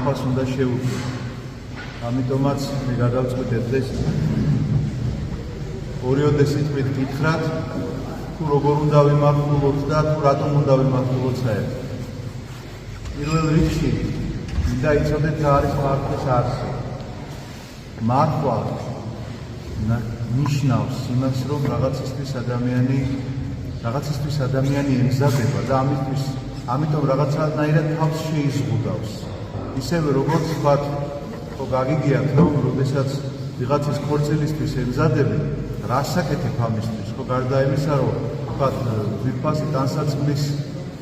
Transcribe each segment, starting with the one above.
მარხვას უნდა შევუდგე. ამიტომაც მე გადავწყვიტე დღეს ორიოდე სიტყვით გითხრათ, თუ როგორ უნდა ვიმართულოთ და თუ რატომ უნდა ვიმართულოთ საერთოდ. პირველ რიგში მინდა იცოდეთ რა არის მარხვის არსი. მარხვა ნიშნავს იმას, რომ რაღაცისთვის ადამიანი ემზადება და ამიტომ რაღაცნაირად თავს შეიზღუდავს. ისევე როგორც ვთქვათ, ხო გაგიგიათ, რომ როდესაც ვიღაცის ქორწილისთვის ემზადები, რას აკეთებ ამისთვის? ხო გარდა იმისა, რომ ვთქვათ,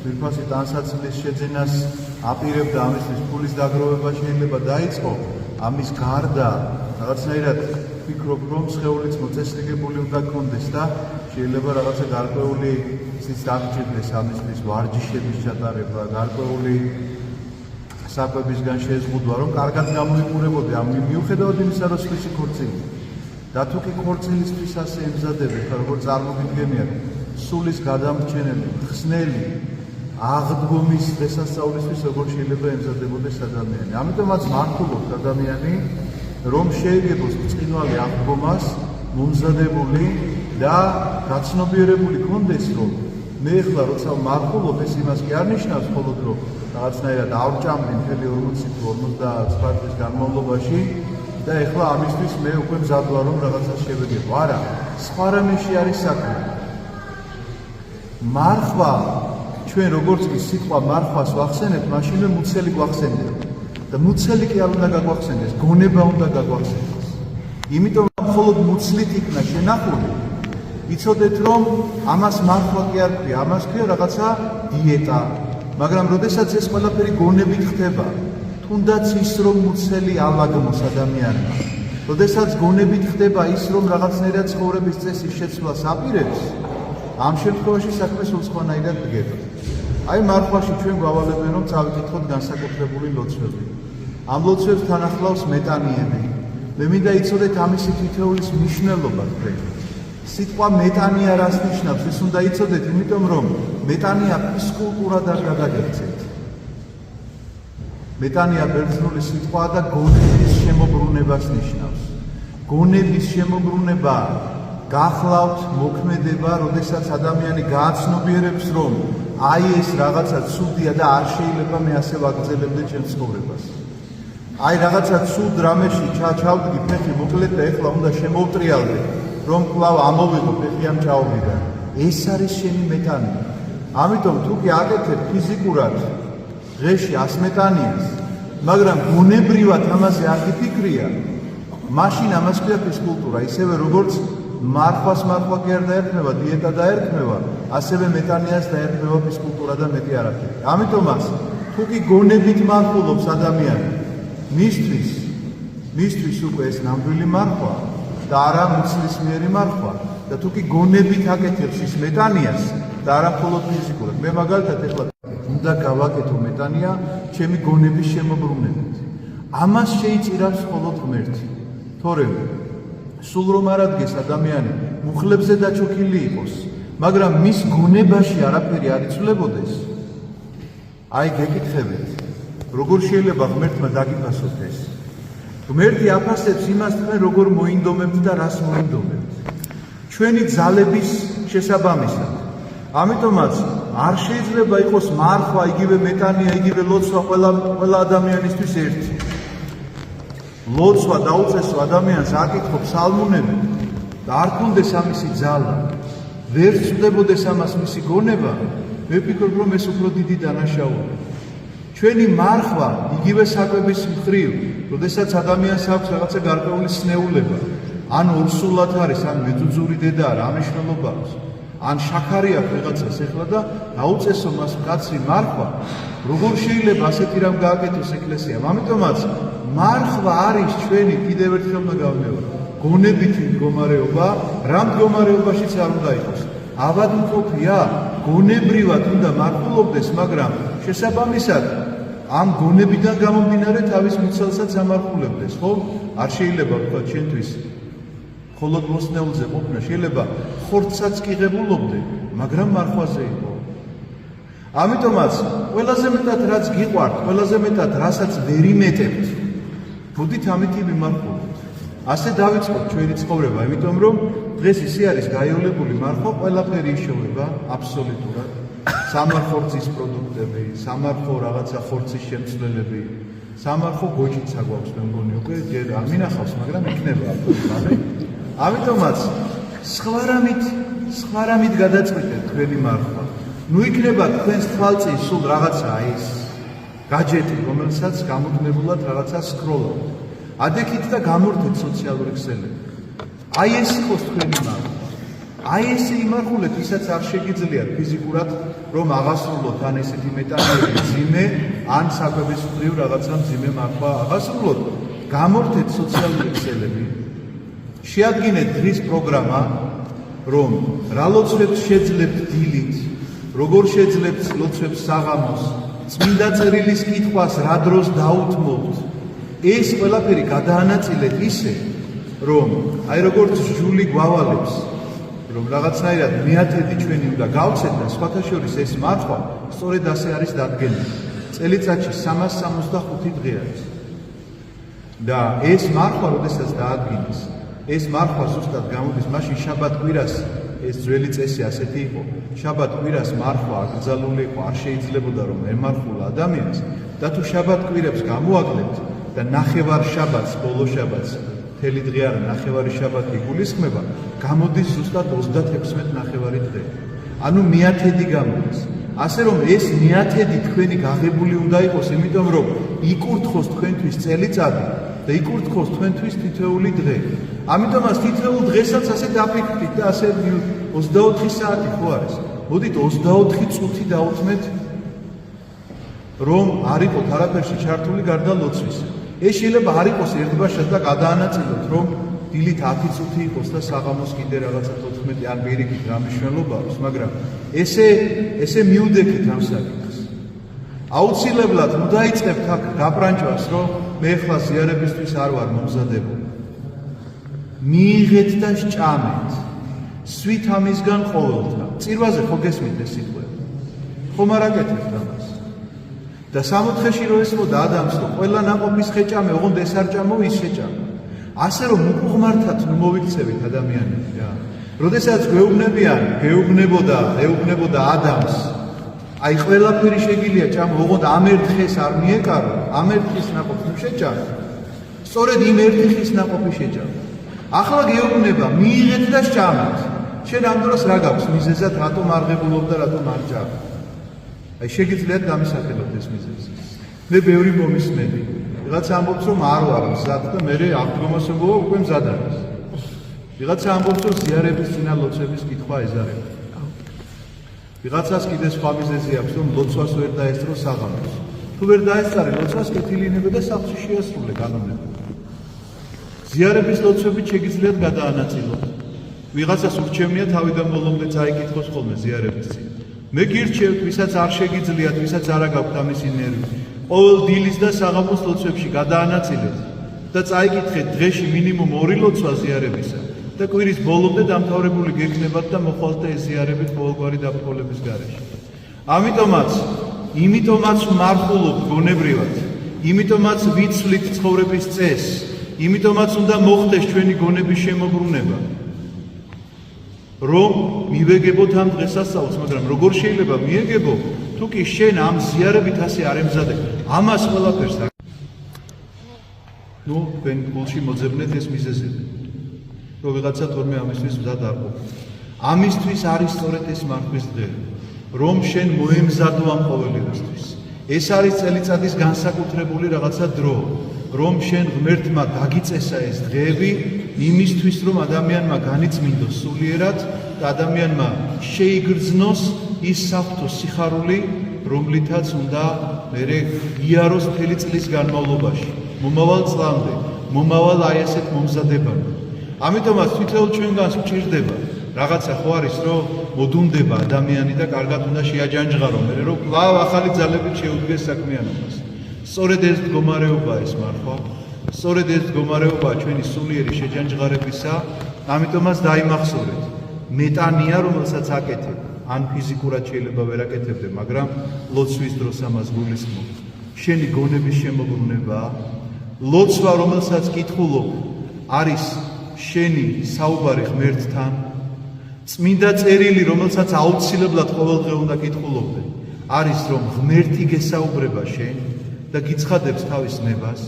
ძვირფასი ტანსაცმლის შეძენას აპირებ და ამისთვის ფულის დაგროვება შეიძლება დაიწყო, ამის გარდა რაღაცნაირად ვფიქრობ, რომ სხეულიც მოწესრიგებული უნდა გქონდეს და შეიძლება რაღაცა გარკვეული ის დაგჭირდეს ამისთვის ვარჯიშების ჩატარება, გარკვეული საკვებისგან შეზღუდვა, რომ კარგად გამოიყურებოდი ამ მიუხედავად იმისა, რომ სხვისი ქორწილი. და თუ კი ქორწილისთვის ასე ემზადები, როგორც წარმოგიდგენიათ, სულის გადამრჩენელი, ხსნელი, აღდგომის დღესასწაულისთვის როგორ შეიძლება ემზადებოდეს ადამიანი. ამიტომაც მართულობთ ადამიანი, რომ შეეგებოს ბრწყინვალე აღდგომას, მომზადებული და გაცნობიერებული ქონდეს, რომ მე ახლა როცა მართულობ, ეს იმას კი არ ნიშნავს მხოლოდ, რომ რაღაცნაირად ავრჭამდი მთელი 40 თუ 50 წლის განმავლობაში და ახლა ამისთვის მე უკვე მზად ვარ, რომ რაღაცას შევეგებო. არა, სხვა რამეში არის საქმე. მარხვა, ჩვენ როგორც კი სიტყვა მარხვას ვახსენებთ, მაშინვე მუცელი გვახსენდება. და მუცელი კი არ უნდა გაგვახსენდეს, გონება უნდა გაგვახსენდეს. იმიტომ მხოლოდ მუცლით იქნა შენახული. იცოდეთ, რომ ამას მარხვა კი არ ქვია, ამას ქვია რაღაცა დიეტა. მაგრამ როდესაც ეს ყველაფერი გონებით ხდება, თუნდაც ის რომ მუცელი ალაგმოს ადამიანმა, როდესაც გონებით ხდება ის რომ რაღაცნაირად ცხოვრების წესის შეცვლას აპირებს, ამ შემთხვევაში საქმე სულ სხვანაირად დგება. აი მარხვაში ჩვენ გვავალებენ რომ წავიკითხოთ განსაკუთრებული ლოცვები. ამ ლოცვებს თან ახლავს მეტანიები. მე მინდა იცოდეთ ამისი თითოეულის მნიშვნელობა თქვენ. სიტყვა მეტანია რას ნიშნავს? ეს უნდა იცოდეთ, იმიტომ რომ მეტანია ფიზკულტურად არ გადაგექცეთ. მეტანია ბერძნული სიტყვაა და გონების შემოbrunებას ნიშნავს. გონების შემოbrunება გახლავთ მოქმედება, როდესაც ადამიანი გააცნობიერებს, რომ აი ეს რაღაცა ცუდია და არ შეიძლება მე ასე ვაგრძელებდე ჩემს ცხოვრებას. აი რაღაცა ცუდ რამეში ჩავდგი ფეხი მოკლედ და ეხლა უნდა შემოვტრიალდე, რომ კვლავ ამოვიღო ფეხი ამ ჭაობიდან. ეს არის შენი მეტანია. ამიტომ თუ კი აკეთებ ფიზიკურად დღეში 100 მეტანიას, მაგრამ გონებრივად ამაზე არ გიფიქრია, მაშინ ამას ქვია ფიზკულტურა, ისევე როგორც მარხვას მარხვა კი არ დაერქმევა, დიეტა დაერქმევა, ასევე მეტანიას დაერქმევა ფიზკულტურა და მეტი არაფერი. ამიტომაც თუ კი გონებით მართულობს ადამიანი, მისთვის უკვე ეს ნამდვილი მარხვა და არა მუცლისმიერი მარხვა და თუ კი გონებით აკეთებს ის მეტანიას და არა მხოლოდ ფიზიკურად. მე მაგალითად ეხლა უნდა გავაკეთო მეტანია ჩემი გონების შემოbrunებით. ამას შეიწირავს მხოლოდ ღმერთი. თორემ სულ რომ არ ადგეს ადამიანი მუხლებზე დაჩოქილი იყოს, მაგრამ მის გონებაში არაფერი არ იცვლებოდეს, აი გეკითხებით, როგორ შეიძლება ღმერთმა დაგიფასოთ ეს? ღმერთი აფასებს იმას თქვენ როგორ მოინდომებთ და რას მოინდომებთ. ჩვენი ძალების შესაბამისად. ამიტომაც არ შეიძლება იყოს მარხვა, იგივე მეტანია, იგივე ლოცვა ყველა ადამიანისთვის ერთი. ლოცვა დაუწესო ადამიანს აკითხობს სალმუნები და არ ქონდეს ამისი ძალა, ვერ ცვლებოდეს ამას მისი გონება, მე ვფიქრობ, რომ ეს უფრო დიდი დანაშაულია. ჩვენი მარხვა იგივე საკვების მხრივ, როდესაც ადამიანს აქვს რაღაცა გარკვეული სნეულება, ან ორსულად არის, ან მეძუძური დედა არა, ამ მნიშვნელობა აქვს. ან შაქარი აქვს რაღაცას ეხლა და დაუწესო მას მკაცრი მარხვა, როგორ შეიძლება ასეთი რამ გააკეთოს ეკლესიამ? ამიტომაც მარხვა არის ჩვენი კიდევ ერთხელ უნდა გავიმეორო, გონებითი მდგომარეობა, რა მდგომარეობაშიც არ უნდა იყოს. ავადმყოფია, გონებრივად უნდა მართულობდეს, მაგრამ შესაბამისად ამ გონებიდან გამომდინარე თავის მუცელსაც ამართულებდეს, ხო? არ შეიძლება ვთქვათ ჩვენთვის მხოლოდ მოსნეულზე ყოფნა, შეიძლება ხორცსაც კი ღებულობდე, მაგრამ მარხვაზე იყო. ამიტომაც ყველაზე მეტად რაც გიყვართ, ყველაზე მეტად რასაც ვერ იმეტებთ, მოდით ამით მიმარხულოთ. ასე დავიწყოთ ჩვენი ცხოვრება, იმიტომ რომ დღეს ისე არის გაიოლებული მარხვა, ყველაფერი იშოვება აბსოლუტურად. სამარხორცის პროდუქტები, სამარხო რაღაცა ხორცის შემცველები, სამარხო გოჭიცა გვაქვს მე მგონი უკვე ჯერ არ მინახავს, მაგრამ იქნება აბსოლუტურად. ამიტომაც სხვა რამით გადაწყვეტეთ თქვენი მარხვა. ნუ იქნება თქვენს თვალწინ სულ რაღაცა ის გაჯეტი, რომელსაც გამუდმებულად რაღაცა სკროლობთ. ადექით და გამორთეთ სოციალური ქსელები. აი ეს იყოს თქვენი მარხვა. აი ესე იმარხულეთ, ისაც არ შეგიძლიათ ფიზიკურად, რომ აღასრულოთ ან ესეთი მეტანიერი მძიმე, ან საკვების მხრივ რაღაცა მძიმე მარხვა აღასრულოთ. გამორთეთ სოციალური ქსელები. შეადგინეთ დღის პროგრამა, რომ რა ლოცვებს შეძლებთ დილით, როგორ შეძლებთ ლოცვებს საღამოს, წმინდა წერილის კითხვას რა დროს დაუთმობთ. ეს ყველაფერი გადაანაწილეთ ისე, რომ აი როგორც ჟული გვავალებს, რომ რაღაცნაირად მეათედი ჩვენი უნდა გავცეთ და სხვათა შორის ეს მარხვა სწორედ ასე არის დადგენილი. წელიწადში 365 დღე არის. და ეს მარხვა, როდესაც დაადგინეს, ეს მარხვა ზუსტად გამოდის მაშინ შაბათ-კვირას, ეს ძველი წესი ასეთი იყო. შაბათ-კვირას მარხვა აკრძალული იყო, არ შეიძლებოდა რომ ემარხულა ადამიანს და თუ შაბათ-კვირებს გამოაგდებთ და ნახევარ შაბათს, ბოლო შაბათს, მთელი დღე არა, ნახევარი შაბათი იგულისხმება, გამოდის ზუსტად 36 ნახევარი დღე. ანუ მეათედი გამოდის. ასე რომ ეს მეათედი თქვენი გაღებული უნდა იყოს, იმიტომ რომ იკურთხოს თქვენთვის წელიწადი და იკურთხოს თქვენთვის თითოეული დღე. ამიტომაც თითოეულ დღესაც ასე დაფიქრდით და ასე 24 საათი ხო არის. მოდით 24 წუთი დაუთმეთ, რომ არ იყოთ არაფერში ჩართული გარდა ლოცვისა. ეს შეიძლება არ იყოს ერთბაშად და გადაანაწილოთ, რომ დილით 10 წუთი იყოს და საღამოს კიდე რაღაცა 14 ან პირიქით რა მნიშვნელობა აქვს, მაგრამ ესე მიუდექით ამ საკითხს. აუცილებლად ნუ დაიწყებთ აქ გაპრანჭვას, რომ მე ხლა ზიარებისთვის არ ვარ მომზადებული. მიიღეთ და სჭამეთ. სვით ამისგან ყოველთა. წირვაზე ხო გესმით ეს სიტყვები? ხომ არ აკეთებთ ამას? და სამოთხეში რო ესმოდა ადამიანს, რომ ყველა ნაყოფის ხეჭამე, ოღონდ ეს არ ჭამო, ის შეჭამო. ასე რომ უყურმართად ნუ მოვიქცევით ადამიანები რა. როდესაც ეუბნებოდა ადამიანს, აი ყველაფერი შეგიძლია ჭამო, ოღონდ ამ ერთ ხეს არ მიეკარო, ამ ერთ ხის ნაყოფს ნუ შეჭამო. სწორედ იმ ერთი ხის ნაყოფი შეჭამო. ახლა გეუბნება, მიიღეთ და სჭამეთ. შენ ამ დროს რა გაქვს მიზეზად, რატომ არ ღებულობ და რატომ არ ჭამო? აი შეგიძლიათ დამისახელოთ ეს მიზეზი. მე ბევრი მომისმენი. ვიღაცა ამბობს, რომ არ ვარ მზად და მე აღდგომასებობა უკვე მზად არის. ვიღაცა ამბობს, რომ ზიარების წინა ლოცვების კითხვა ეზარება. ვიღაცას კიდე სხვა მიზეზი აქვს, რომ ლოცვას ვერ დაესწრო საღამოს. თუ ვერ დაესწარე ლოცვას, კეთილინებე და სახლში შეასრულე კანონები. ზიარების ლოცვებით შეგიძლიათ გადაანაწილოთ. ვიღაცას ურჩევნია თავიდან ბოლომდე წაიკითხოს ხოლმე ზიარების წინ. მე გირჩევთ, ვისაც არ შეგიძლიათ, ვისაც არა გაქვთ ამისი ნერვი, ყოველ დილის და საღამოს ლოცვებში გადაანაწილეთ და წაიკითხეთ დღეში მინიმუმ 2 ლოცვა ზიარებისა და კვირის ბოლომდე დამთავრებული გექნებათ და მოხვალთ ეს ზიარებით ყოველგვარი დაბრკოლების გარეშე. იმიტომაც მართულობ გონებრივად, იმიტომაც ვიცვლით ცხოვრების წესს, იმიტომაც უნდა მოხდეს ჩვენი გონების შემოbrunება, რომ მივეგებოთ ამ დღესასწაულს, მაგრამ როგორ შეიძლება მიეგებო, თუ კი შენ ამ ზიარებით ასე არ ემზადებ, ამას ყველაფერს. ნუ თქვენ გულში მოძებნეთ ეს მიზეზები, რომ ვიღაცა თორმე ამისთვის მზად არ ყოფილ. ამისთვის არის სწორედ ეს მარხვის დღე, რომ შენ მოემზადო ამ ყოველივესთვის. ეს არის წელიწადის განსაკუთრებული რაღაცა დრო, რომ შენ ღმერთმა დაგიწესა ეს დღეები იმისთვის, რომ ადამიანმა განიწმინდოს სულიერად და ადამიანმა შეიგრძნოს ის საფრთხო სიხარული, რომლითაც უნდა მერე იაროს მთელი წლის განმავლობაში, მომავალ წლამდე, მომავალ აი ასეთ მომზადებამდე. ამიტომაც თითოეულ ჩვენგანს გვჭირდება რაღაცა ხო არის, რომ მოდუნდება ადამიანი და კარგად უნდა შეაჯანჯღარო, მერე რომ კვლავ ახალი ძალებით შეუდგეს საქმიანობას. სწორედ ეს მდგომარეობაა ეს მარხვა, სწორედ ეს მდგომარეობაა ჩვენი სულიერი შეჯანჯღარებისა, ამიტომაც დაიმახსოვრეთ. მეტანია, რომელსაც აკეთებ, ან ფიზიკურად შეიძლება ვერ აკეთებდე, მაგრამ ლოცვის დროს ამას გულისხმობ. შენი გონების შემოbrunებაა. ლოცვა, რომელსაც კითხულობ, არის შენი საუბარი ღმერთთან. წმინდა წერილი, რომელსაც აუცილებლად ყოველდღე უნდა კითხულობდე, არის რომ ღმერთი გესაუბრება შენ და გიცხადებს თავის ნებას.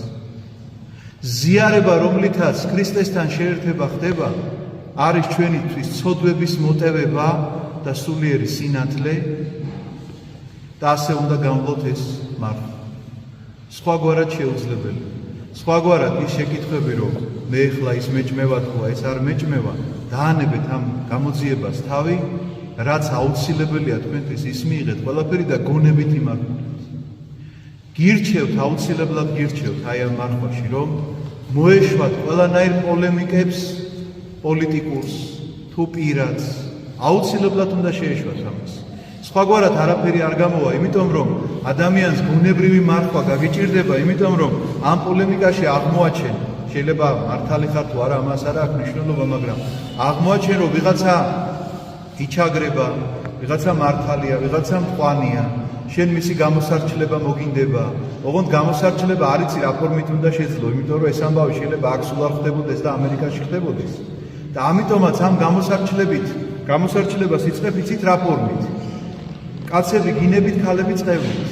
ზიარება, რომლითაც ქრისტესთან შეერთება ხდება, არის ჩვენთვის ცოდვების მოტევება და სულიერი სინათლე და ასე უნდა გამვლოთ ეს მართვა. სხვაგვარად შეუძლებელი. სხვაგვარად ის შეკითხვები, რომ მე ახლა ის მეჭმევა თუ ეს არ მეჭმევა, დაანებეთ ამ გამოძიებას თავი, რაც აუცილებელია თქვენთვის ის მიიღეთ ყველაფერი და გონებით იმართოთ. გირჩევთ, აუცილებლად გირჩევთ აი ამ მარხვაში, რომ მოეშვათ ყველანაირ პოლემიკებს, პოლიტიკურს თუ პირადს, აუცილებლად უნდა შეეშვათ ამას. სხვაგვარად არაფერი არ გამოვა, იმიტომ რომ ადამიანს გონებრივი მარხვა გაგიჭირდება, იმიტომ რომ ამ პოლემიკაში აღმოაჩენ, შეიძლება მართალი ხარ თუ არა, ამას არ აქვს მნიშვნელობა, მაგრამ აღმოაჩენ, რომ ვიღაცა იჩაგრება, ვიღაცა მართალია, ვიღაცა მწვანეა, შენ მისი გამოსარჩლება მოგინდება, ოღონდ გამოსარჩლება არ იცი რა ფორმით უნდა შეძლო, იმიტომ რომ ეს ამბავი შეიძლება აქ სულ არ ხდებოდეს და ამერიკაში ხდებოდეს. და ამიტომაც ამ გამოსარჩლებას იწყებ იცით რა ფორმით? კაცები გინებით, ქალები წყევლით.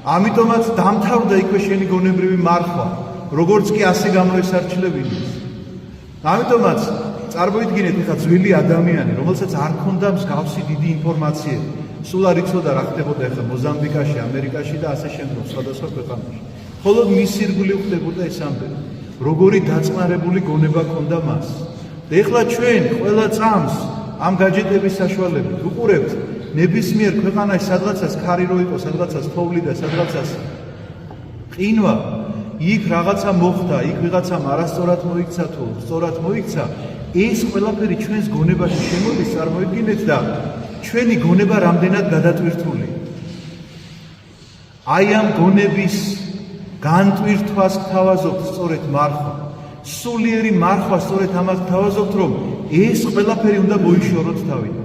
ამიტომაც დამთავრდა იქვე შენი გონებრივი მარხვა, როგორც კი ასე გამოესარჩლებინეს. ამიტომაც წარმოიდგინეთ ხა ძველი ადამიანი, რომელსაც არ ქონდა მსგავსი დიდი ინფორმაციები. სულ არ იცოდა რა ხდებოდა ახლა მოზამბიკაში, ამერიკაში და ასე შემდგომ სხვადასხვა ქვეყანაში. მხოლოდ მის ირგვლივ ხდებოდა ეს ამბები. როგორი დაწყნარებული გონება ქონდა მას. და ეხლა ჩვენ ყველა წამს ამ გაჯეტების საშუალებით უყურებთ ნებისმიერ ქვეყანაში სადღაცას ქარი რო იყო, სადღაცას თოვლი და სადღაცას ყინვა, იქ რაღაცა მოხდა, იქ ვიღაცამ არასწორად მოიქცა თუ სწორად მოიქცა, ეს ყველაფერი ჩვენს გონებაში შემოდის, წარმოიდგინეთ და ჩვენი გონება რამდენად გადატვირთული. აი ამ გონების განტვირთვას გთავაზობთ სწორედ მარხვა. სულიერი მარხვა სწორედ ამას გთავაზობთ, რომ ეს ყველაფერი უნდა მოიშოროთ თავიდან.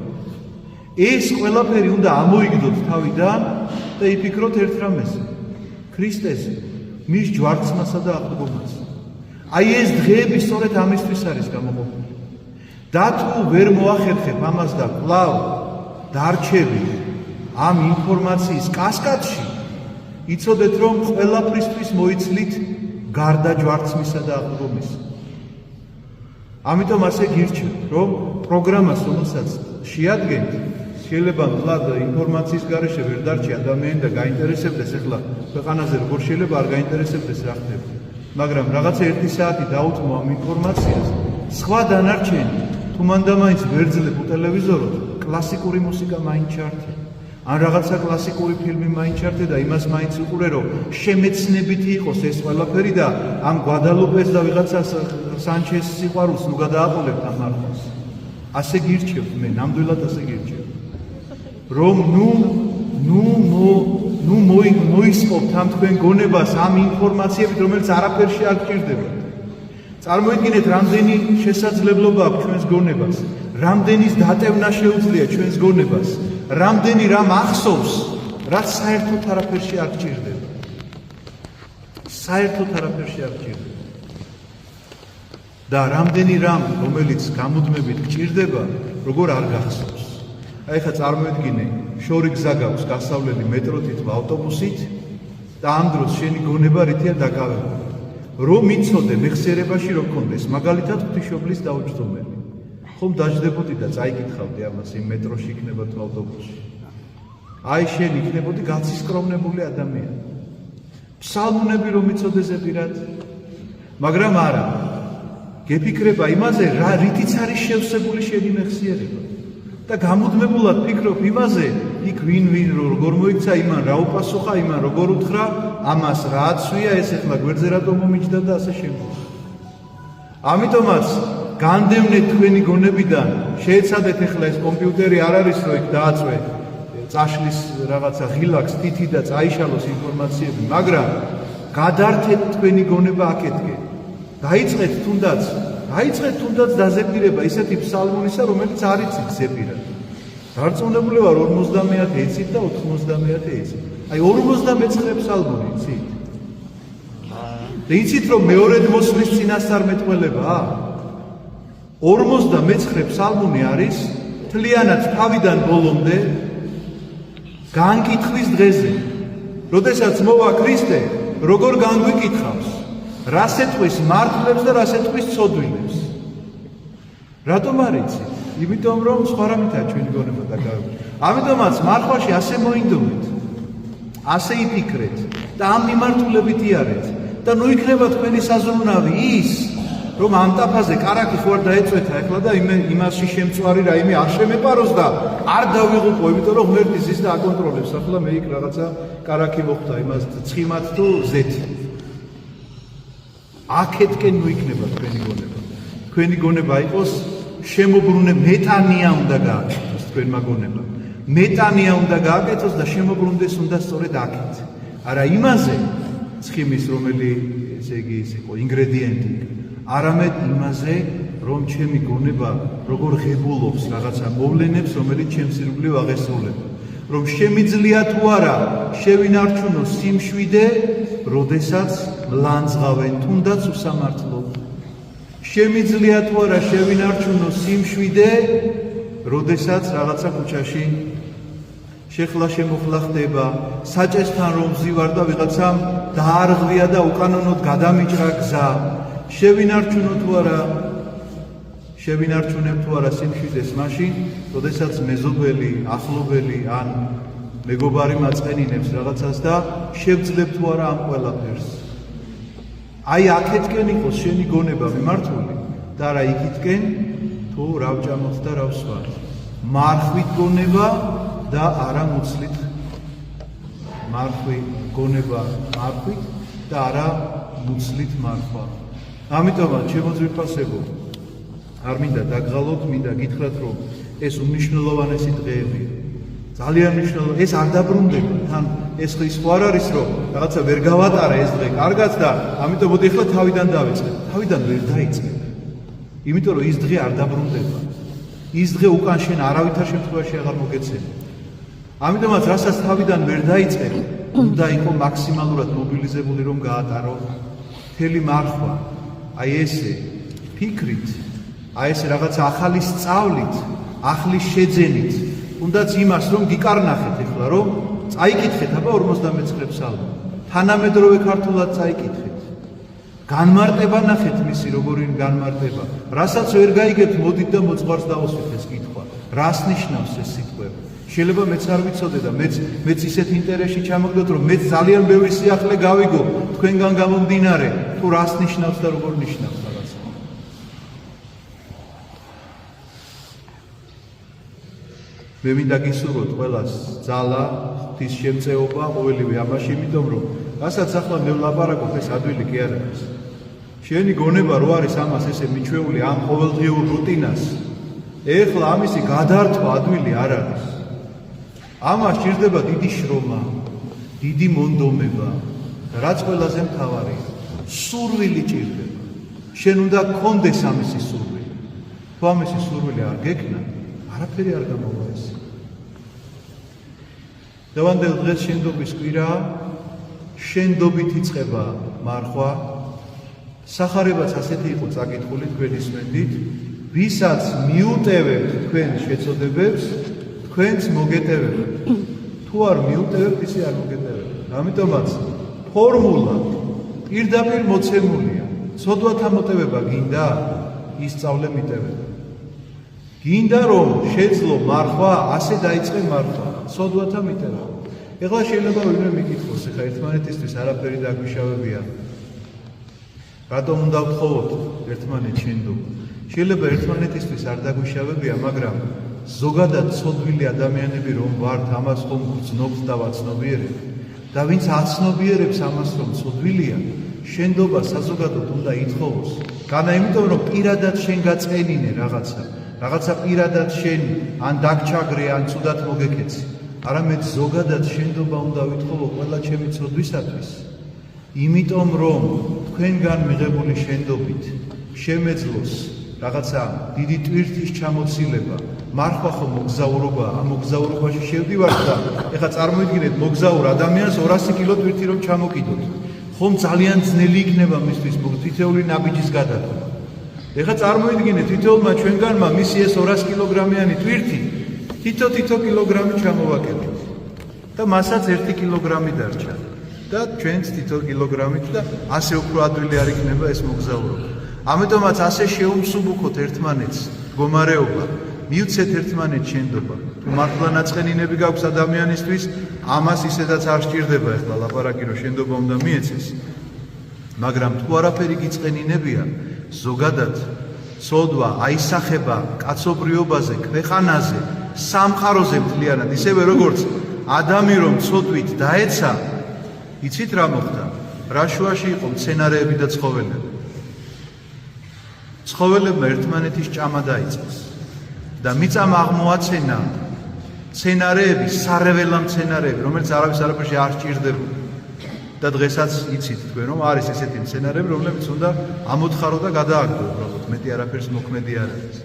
ეს ყველაფერი უნდა ამოიგდოთ თავიდან და იფიქროთ ერთ რამეზე. ქრისტეზე, მის ჯვარცმასა და აღდგომას. აი ეს დღეები სწორედ ამისთვის არის გამოყოფილი. და თუ ვერ მოახერხებ ამას და კვლავ დარჩები ამ ინფორმაციის კასკადში, იცოდეთ რომ ყველაფრისთვის მოიცლით გარდა ჯვარცმისა და აღდგომისა. ამიტომ ასე გირჩევთ, რომ პროგრამას, რომელსაც შეადგენთ, შეიძლება მკლავ ინფორმაციის გარეშე ვერ დარჩი ადამიანი და გაინტერესებდეს ახლა ქვეყანაზე როგორ შეიძლება არ გაინტერესებდეს რა ხდება. მაგრამ რაღაცა 1 საათი დაუთმო ამ ინფორმაციას, სხვა დანარჩენი თუ მანდამაინც ვერ ძლებ ტელევიზორად, კლასიკური მუსიკა მაინც ჩართე. ან რაღაცა კლასიკური ფილმი მაინც ჩართე და იმას მაინც უყურე, რომ შემეცნებითი იყოს ეს ყველაფერი და ამ გვადალუპეს და ვიღაცა სანჩეს სიყვარულს ნუ გადააყოლებთ ამ მარხვას. ასე გირჩევთ, მე ნამდვილად ასე გირჩევთ. რომ ნუ მოისყობთ ამ თქვენ გონებას ამ ინფორმაციებით, რომელიც არაფერში არ გჭირდება. წარმოიდგინეთ, რამდენი შესაძლებლობა აქვს ჩვენს გონებას, რამდენის დატევნა შეუძლია ჩვენს გონებას, რამდენი რამ ახსოვს, რაც საერთოდ არაფერში არ გჭირდება. საერთოდ არაფერში არ გჭირდება. და რამდენი რამ, რომელიც გამუდმებით გჭირდება, როგორ არ გახსოვს. აი ხა წარმოიდგინე, შორი გზა გაქვს გასავლელი მეტროთით და ავტობუსით და ამ დროს შენი გონება რითია დაკავებული. რომ იცოდე მეხსიერებაში რომ კონდეს, მაგალითად ღვთისმშობლის დაუჯდომელი. ხომ დაждდებოდი და წაიკითხავდი ამას იმ მეტროში იქნება თუ ავტობუსში. აი შენ იქნებოდი გაცისკრომნებული ადამიანი. ფსალმუნები რომ იცოდეს პირად, მაგრამ არა. გეფიქრება იმაზე, რა რითიც არის შევსებული შენი მეხსიერება. და გამუდმებულად ფიქრობ იმაზე, იქ ვინ როგორ მოიქცა იმან, რა უპასუხა იმან, როგორ უთხრა, ამას რა აცვია, ეს ახლა გვერდზე რატომ მომიჯდა და ასე შემდეგ. ამიტომაც განდევნეთ თქვენი გონებიდან, შეეცადეთ ახლა ეს კომპიუტერი არ არის, რომ იქ დააწვე წაშლის რაღაცა ღილაკს თითი და წაიშალოს ინფორმაციები, მაგრამ გადართეთ თქვენი გონება აქეთკე. დაიწყეთ თუნდაც დაზეპირება ისეთი ფსალმუნისა, რომელიც არ იცით ზეპირად. დარწმუნებული ვარ 50 იცით და 90 იცით. აი 59 ფსალმუნი იცით. და იცით რომ მეორედ მოსვლის წინასწარმეტყველებაა? 59 ფსალმუნი არის მთლიანად თავიდან ბოლომდე განკითხვის დღეზე. როდესაც მოვა ქრისტე, როგორ განგვიკითხავს? რას ეთყვის მართლებს და რას ეთყვის ცოდვილებს? რატომ არ იცით? იმიტომ რომ სხვა რამითაა ჩვენი გონება დაკავებული. ამიტომაც მარხვაში ასე მოინდომეთ, ასე იფიქრეთ და ამ მიმართულებით იარეთ და ნუ იქნება თქვენი საზრუნავი ის, რომ ამ ტაფაზე კარაკი ხوار დაეწვეთა ახლა და იმასში შემწვარი რაიმე არ შემეპაროს და არ დავიღუპო, იმიტომ რომ ღმერთი ზის და აკონტროლებს. ახლა მე იქ რაღაცა კარაკი მოხდა იმას ცხიმად თუ ზეთი. აქეთკენ ნუ იქნება თქვენი გონება. თქვენი გონება იყოს შემოbrunე მეტანია უნდა გააკეთოს თქვენმა გონება. მეტანია უნდა გააკეთოს და შემოbrunდეს უნდა სწორედ აქეთ. არა იმაზე ცხიმის რომელი ესე იგი ის იყო ინგრედიენტი, არამედ იმაზე რომ ჩემი გონება როგორ ღებულობს რაღაცა მოვლენებს, რომელიც ჩემს ირგვლივ აღესრულება. რომ შემიძლია თუ არა შევინარჩუნო სიმშვიდე, როდესაც ლანძღავენ თუნდაც უსამართლო. შემიძლია თუ არა შევინარჩუნო სიმშვიდე, როდესაც რაღაცა ქუჩაში შეხლა შემოხლა ხდება, საჭესთან რომ ვზივარ და ვიღაცამ დაარღვია და უკანონოდ გადამიჭრა გზა. შევინარჩუნო თუ არა, შევინარჩუნებ თუ არა სიმშვიდეს მაშინ, როდესაც მეზობელი, ახლობელი ან მეგობარი მაწყენინებს რაღაცას და შევძლებ თუ არა ამ ყველაფერს. აი აქეთკენ იყოს შენი გონება მიმართული და არა იქითკენ თუ რა ვჭამოთ და რა ვსვათ. მარხვით გონება და არა მუცლით. მარხვი გონება მარხვით და არა მუცლით მარხვა. ამიტომაც ჩემო ძვირფასებო, არ მინდა დაგღალოთ, მინდა გითხრათ რომ ეს უმნიშვნელოვანესი დღეებია. ძალიან მნიშვნელოვანი, ეს არ დაბრუნდება. თან ეს ხო არ არის რომ რაღაცა ვერ გავატარა ეს დღე კარგად და ამიტომ მოდი ახლა თავიდან დავიწყებ. თავიდან ვერ დაიწყებ. იმიტომ რომ ის დღე არ დაბრუნდება. ის დღე უკან შენ არავითარ შემთხვევაში აღარ მოგეცემა. ამიტომაც რასაც თავიდან ვერ დაიწყებ, უნდა იყო მაქსიმალურად მობილიზებული რომ გაატარო მთელი მარხვა. აი ესე ფიქრით, აი ესე რაღაცა ახალი სწავლით, ახლის შეძენით, თუნდაც იმას რომ გიკარნახეთ ახლა რომ წაიკითხეთ აბა 59 ფსალმი. თანამედროვე ქართულად წაიკითხეთ. განმარტება ნახეთ მისი როგორი განმარტება. რასაც ვერ გაიგეთ, მოდით და მოძღვარს დავუსვით ეს კითხვა. რას ნიშნავს ეს სიტყვები? შეიძლება მეც არ ვიცოდე და მეც ისეთ ინტერესში ჩამოგდოთ რომ მეც ძალიან ბევრი სიახლე გავიგო თქვენგან გამომდინარე თუ რას ნიშნავს და როგორ ნიშნავს რაღაცა. მე მინდა გისურვოთ ყველას ძალა, ღვთის შემწეობა ყოველივე ამაში, იმიტომ რომ რასაც ახლა მე ვლაპარაკობ ეს ადვილი კი არ არის. შენი გონება რო არის ამას ესე მიჩვეული ამ ყოველდღიურ რუტინას, ეხლა ამისი გადართვა ადვილი არ არის. ამას ჭირდება დიდი შრომა, დიდი მონდომება, რაც ყველაზე მთავარია. სურვილი ჭირდება. შენ უნდა გქონდეს ამისი სურვილი. თუ ამისი სურვილი არ გექნა, არაფერი არ გამოვა ეს. დღევანდელ დღეს შენდობის კვირაა, შენდობით იწყება მარხვა. სახარებაც ასეთი იყო წაკითხული თქვენ ისმენდით, ვისაც მიუტევებთ თქვენ შეწოდებებს, თქვენც მოგეტევებთ. თუ არ მიუტევებთ, ისე არ მოგეტევებთ. ამიტომაც ფორმულა პირდაპირ მოცემულია. ცოდვათა მოტევება გინდა, ისწავლე მიტევება. გინდა რომ შეძლო მარხვა, ასე დაიწყე მარხვა. ცოდვათა მიტევება. ეხლა შეიძლება ვინმე მიკითხოს, ეხლა ერთმანეთისთვის არაფერი დაგვიშავებია. რატომ უნდა ვთხოვოთ ერთმანეთს შენდობა? შეიძლება ერთმანეთისთვის არ დაგვიშავებია, მაგრამ ზოგადად ცოდვილი ადამიანები რომ ვართ, ამას ხომ გძნობთ და ვაცნობიერებთ. და ვინც აცნობიერებს ამას რომ ცოდვილია, შენდობა საზოგადოდ უნდა ითხოვოს. განა იმიტომ რომ პირადად შენ გაწყენინე რაღაცა პირადად შენ ან დაგჩაგრე, ან ცუდად მოგეკეცი. არამედ ზოგადად შენდობა უნდა ვითხოვო ყველა ჩემი ცოდვისათვის. იმიტომ რომ თქვენგან მიღებული შენდობით შემეძლოს რაღაცა დიდი ტვირთის ჩამოცილება, მარხვა ხო მოგზაურობა, ამ მოგზაურობაში შევდივართ და ეხლა წარმოიდგინეთ მოგზაურ ადამიანს 200 კილო ტვირთი რომ ჩამოკიდოთ. ხომ ძალიან ძნელი იქნება მისთვის თითოეული ნაბიჯის გადადგმა. ეხლა წარმოიდგინეთ თითოეულმა ჩვენგანმა მისი ეს 200 კილოგრამიანი ტვირთი თითო კილოგრამი ჩამოვაკეთოთ. და მასაც 1 კილოგრამი დარჩა. და ჩვენც თითო კილოგრამით და ასე უფრო ადვილი არ იქნება ეს მოგზაურობა. ამიტომაც ასე შეუმსუბუქოთ ერთმანეთს მდგომარეობა, მივცეთ ერთმანეთს შენდობა. თუ მართლა ნაწყენინები გაქვს ადამიანისთვის, ამას ისედაც არ სჭირდება ეხლა ლაპარაკი რომ შენდობა უნდა მიეცეს. მაგრამ თუ არაფერი გიწყენინებია, ზოგადად ცოდვა, აისახება კაცობრიობაზე, ქვეყანაზე, სამყაროზე მთლიანად, ისევე როგორც ადამი რომ ცოდვით დაეცა, იცით რა მოხდა? რა შუაში იყო მცენარეები და ცხოველები? ცხოველებმა ერთმანეთის ჭამა დაიწყეს და მიწამ აღმოაცენა მცენარეები, სარეველა მცენარეები, რომელიც არავის არაფერში არ სჭირდებოდა. და დღესაც იცით თქვენ რომ არის ესეთი მცენარეები, რომლებიც უნდა ამოთხარო და გადააგდო უბრალოდ, მეტი არაფერს მოქმედი არ არის.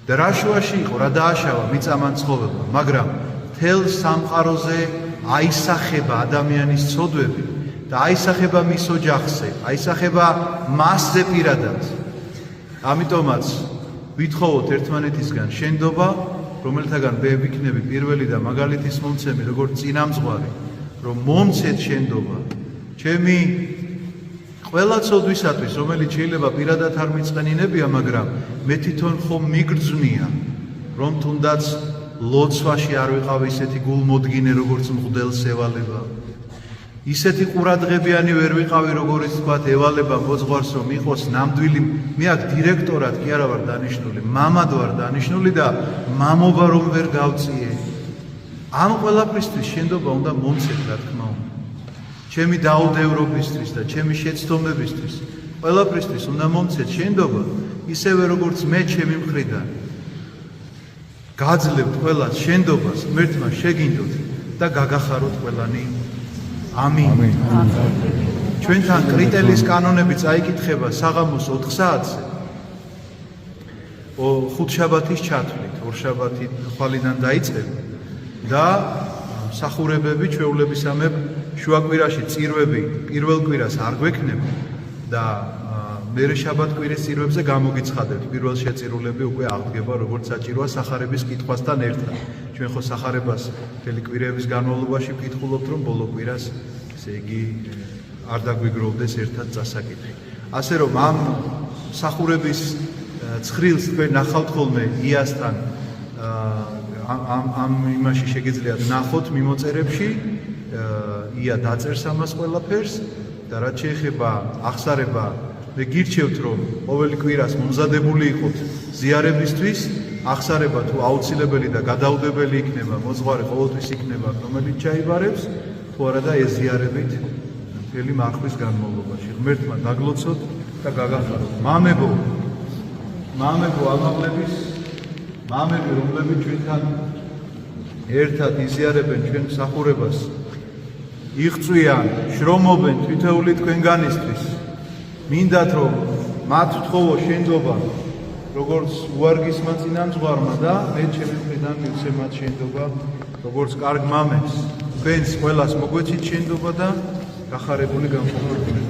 და რა შუაში იყო, რა დააშავა მიწამ ან ცხოველმა, მაგრამ მთელ სამყაროზე აისახება ადამიანის ცოდვები და აისახება მის ოჯახზე, აისახება მასზე პირადად. ამიტომაც ვითხოვოთ ერთმანეთისგან შენდობა, რომელთაგან მე ვიქნები პირველი და მაგალითის მომცემი, როგორც წინამძღვარი, რომ მომცეთ შენდობა ჩემი ყველა ცოდვისათვის, რომელიც შეიძლება პირადად არ მიწყენინებია, მაგრამ მე თვითონ ხომ მიგრძვნია, რომ თუნდაც ლოცვაში არ ვიყავ ისეთი გულმოდგინე, როგორც მღვდელს ევალება. ისეთი ყურადღებიანი ვერ ვიყავი, როგორც თქვათ ევალება მოძღვარს რომ იყოს ნამდვილი, მე აქ დირექტორად კი არა ვარ დანიშნული, მამად ვარ დანიშნული და მამობა რომ ვერ გავწიე. ამ ყველაფრისთვის შენდობა უნდა მომცეთ, რა თქმა უნდა. ჩემი დაუდევრობისთვის და ჩემი შეცდომებისთვის, ყველაფრისთვის უნდა მომცეთ შენდობა, ისევე როგორც მე ჩემი მხრიდან გაძლევთ ყველას შენდობას, ღმერთმა შეგინდოთ და გაგახაროთ ყველანი. ამინ. ჩვენთან კრიტელის კანონები წაიკითხება საღამოს 4 საათზე. ხუთშაბათის ჩათვლით, ორშაბათი ხვალიდან დაიწყება და მსახურებები ჩვეულებისამებრ შუაკვირაში წირვები პირველ კვირას არ გვექნება და მერე შაბათ-კვირის წირვებზე გამოგიცხადებთ. პირველ შეწირულები უკვე აღდგება როგორც საჭიროა სახარების კითხვასთან ერთად. ჩვენ ხო სახარებას მთელი კვირების განმავლობაში ვკითხულობთ, რომ ბოლო კვირას, ესე იგი, არ დაგვიგროვდეს ერთად წასაკითხი. ასე რომ ამ მსახურების ცხრილს თქვენ ნახავთ ხოლმე იასთან ამ იმაში შეგიძლიათ ნახოთ მიმოწერებში, ია დაწერს ამას ყველაფერს და რაც შეეხება აღსარება, მე გირჩევთ რომ ყოველი კვირას მომზადებული იყოთ ზიარებისთვის, აღსარება თუ აუცილებელი და გადაუდებელი იქნება, მოძღვარი ყოველთვის იქნება, რომელიც ჩაიბარებს, თუ არა და ეზიარებით მთელი მარხვის განმავლობაში. ღმერთმა დაგლოცოთ და გაგახაროთ. მამებო ალმაღლების მამები, რომლებიც ჩვენთან ერთად იზიარებენ ჩვენ მსახურებას, იღწვიან, შრომობენ თითოეული თქვენგანისთვის. მინდათ რომ მათ ვთხოვო შენდობა, როგორც უარგისმა წინამძღვარმა და მე ჩემი მხრიდან მივცე მათ შენდობა, როგორც კარგ მამებს. თქვენს ყველას მოგვეცით შენდობა და გახარებული გამყოფა.